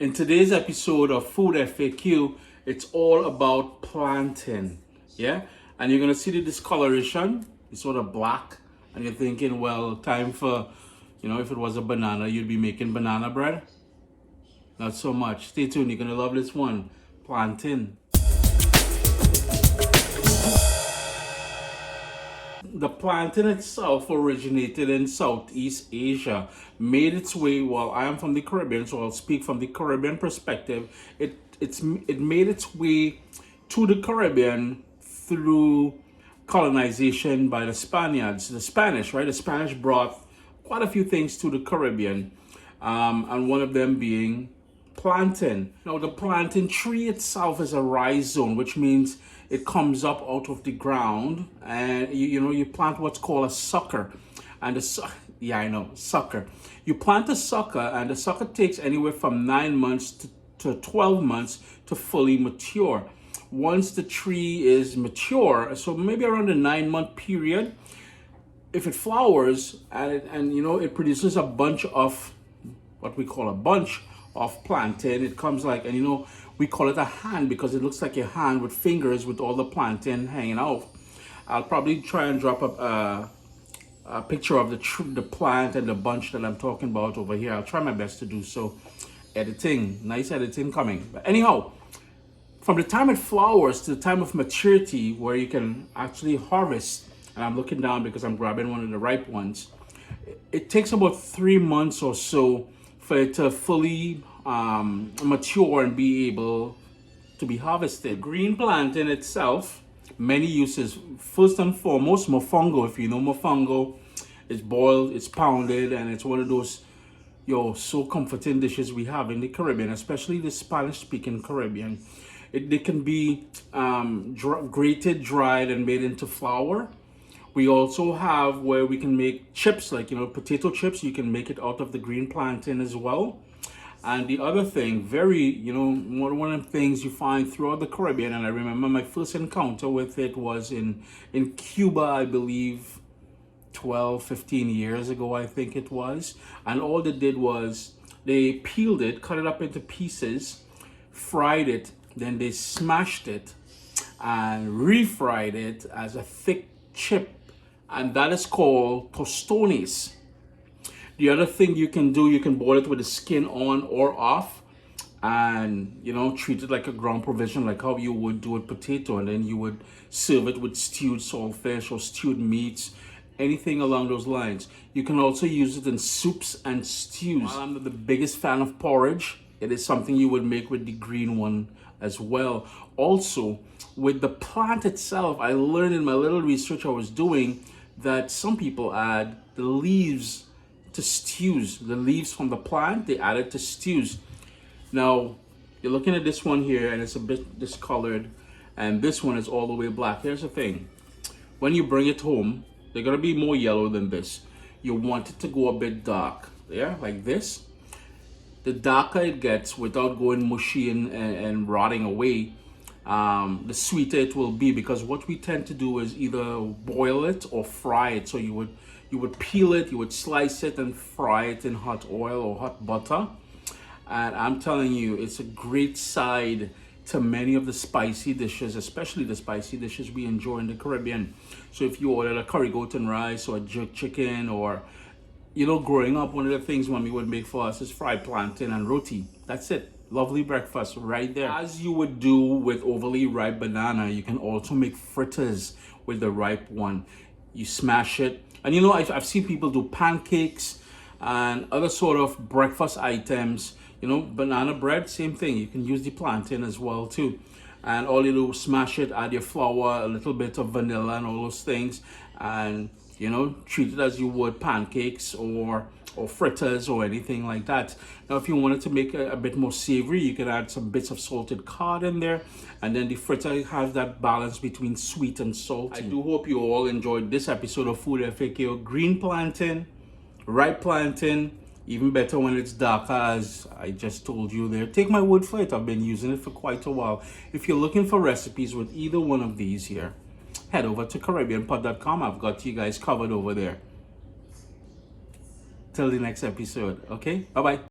In today's episode of Food FAQ, it's all about plantain, yeah? And you're gonna see the discoloration, it's sort of black, and you're thinking, well, time for, if it was a banana, you'd be making banana bread. Not so much. Stay tuned, you're gonna love this one, plantain. The plantain itself originated in Southeast Asia, made its way, well, I am from the Caribbean, so I'll speak from the Caribbean perspective. It made its way to the Caribbean through colonization by the Spaniards, the Spanish, right? The Spanish brought quite a few things to the Caribbean, and one of them being plantain. Now, the plantain tree itself is a rhizome, which means it comes up out of the ground, and you plant what's called a sucker, and sucker. You plant a sucker, and the sucker takes anywhere from 9 months to 12 months to fully mature. Once the tree is mature, so maybe around the 9-month period, if it flowers and it produces a bunch of what we call a bunch of plantain. It comes like, and we call it a hand because it looks like a hand with fingers with all the plantain hanging out. I'll probably try and drop a picture of the plant and the bunch that I'm talking about over here. I'll try my best to do so. Editing, nice editing coming. But anyhow, from the time it flowers to the time of maturity where you can actually harvest, and I'm looking down because I'm grabbing one of the ripe ones, it takes about 3 months or so for it to fully mature and be able to be harvested. Green plantain itself, many uses. First and foremost, mofongo. If you know mofongo, it's boiled, it's pounded, and it's one of those so comforting dishes we have in the Caribbean, especially the Spanish-speaking Caribbean. They can be grated, dried, and made into flour. We also have where we can make chips, like potato chips. You can make it out of the green plantain as well. And the other thing, one of the things you find throughout the Caribbean, and I remember my first encounter with it was in Cuba, I believe 12, 15 years ago, I think it was. And all they did was they peeled it, cut it up into pieces, fried it, then they smashed it and refried it as a thick chip. And that is called tostones. The other thing you can do, you can boil it with the skin on or off, and treat it like a ground provision, like how you would do with potato, and then you would serve it with stewed saltfish or stewed meats, anything along those lines. You can also use it in soups and stews. While I'm the biggest fan of porridge, it is something you would make with the green one as well. Also, with the plant itself, I learned in my little research I was doing that some people add the leaves to stews. The leaves from the plant, they add it to stews. Now, you're looking at this one here, and it's a bit discolored, and this one is all the way black. Here's the thing. When you bring it home, they're going to be more yellow than this. You want it to go a bit dark, like this. The darker it gets without going mushy and rotting away, the sweeter it will be, because what we tend to do is either boil it or fry it. So you would peel it, you would slice it and fry it in hot oil or hot butter. And I'm telling you, it's a great side to many of the spicy dishes, especially the spicy dishes we enjoy in the Caribbean. So if you ordered a curry goat and rice or a jerk chicken, or growing up, one of the things mommy would make for us is fried plantain and roti. That's it. Lovely breakfast right there. As you would do with overly ripe banana, you can also make fritters with the ripe one. You smash it. And I've seen people do pancakes and other sort of breakfast items. Banana bread, same thing. You can use the plantain as well too. And all you do is smash it, add your flour, a little bit of vanilla and all those things. And treat it as you would pancakes or fritters or anything like that. Now, if you wanted to make it a bit more savory, you can add some bits of salted cod in there, and then the fritter has that balance between sweet and salty. I do hope you all enjoyed this episode of Food FAQ. Green plantain, ripe plantain, even better when it's darker, as I just told you there. Take my word for it, I've been using it for quite a while. If you're looking for recipes with either one of these here, head over to CaribbeanPod.com. I've got you guys covered over there. Till the next episode, okay? Bye-bye.